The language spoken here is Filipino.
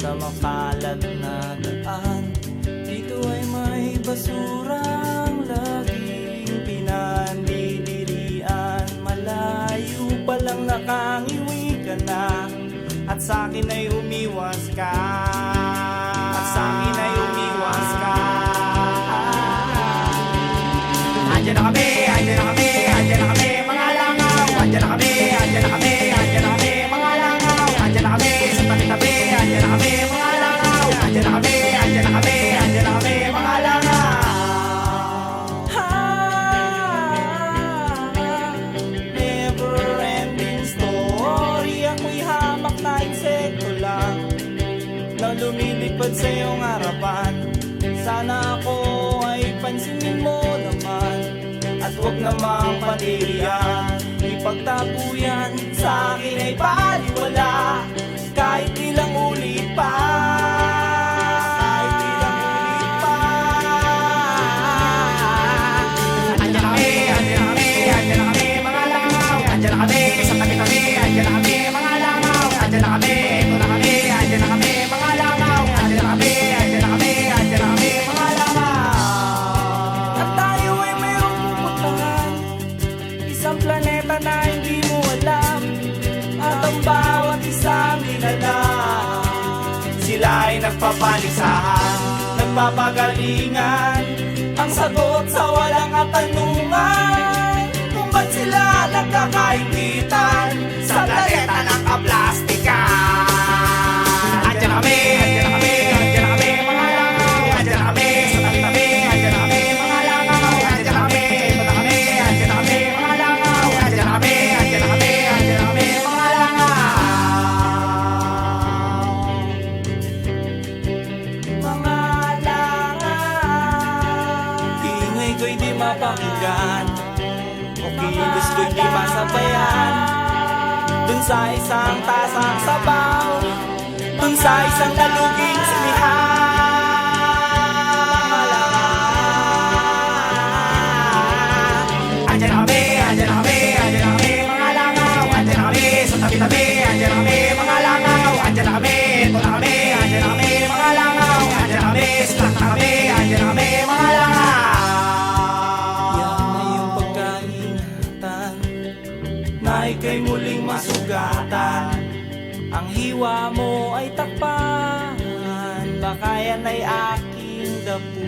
sa makalat na daan. Dito ay may basurang laging pinandidirian. Malayo palang nakangiwi ka na, at sa'kin ay umiwas ka. At sa'kin ay umiwas ka. Andiyan na kami, andiyan na kami, andiyan na kami, mga langaw. Andiyan na kami, andiyan na kami, andiyan na kami, mga langaw. Andiyan na kami, sa tabi-tabi, andiyan na kami, mga langaw. Andiyan na kami, andiyan na kami, andiyan na kami, mga langaw. Never ending story. Ako'y hamak na insekto lang na lumilipad sa iyong harapan. Sana ako ay pansinin mo naman, at huwag namang patirian. Ipagtapo yan sa akin ay baliwala, kahit ilang ulit pa. Kahit ilang ulit pa. Andiyan na kami, andiyan na kami, andiyan na kami, mga langaw. Andiyan na kami, sa tabi-tabi, andiyan na kami, mga langaw. Andiyan na kami, ito na kami, andiyan na kami, mga langaw. Andiyan na kami, andiyan na kami, andiyan na kami, mga langaw. At tayo ay mayroong pupuntahan, isang planeta na hindi mo alam, at ang bawat isang nilalang. Sila ay nagpapaligsahan, nagpapagalingan, ang sagot sa walang katanungan. Kung ba't sila nagkakaingitan sa planeta ng kaplastikan? Andiyan na kami, andiyan na kami, andiyan na kami, mga langaw. Andiyan na kami, sa tabi-tabi, andiyan na kami, mga langaw. Andiyan na kami, ito na kami, andiyan na kami, mga langaw. Andiyan na kami, andiyan na kami, andiyan na kami, mga langaw. Mga langaw. Ingay ko'y di mapakinggan, o kilos ko'y di masabayan. Dun sa isang tasang sabaw, dun sa isang naluging sinihan. Andiyan na kami, andiyan na kami, andiyan na kami, mga langaw. Andiyan na kami, sa tabi-tabi, andiyan na kami, mga langaw. Andiyan na kami, ito na kami, andiyan na kami, mga langaw. Andiyan na kami, slack na kami, andiyan na kami, mga langaw. Yan na yung pagkaingatan na ika'y muling masugatan. Ang hiwa mo ay takpan, baka yan ay aking dapo.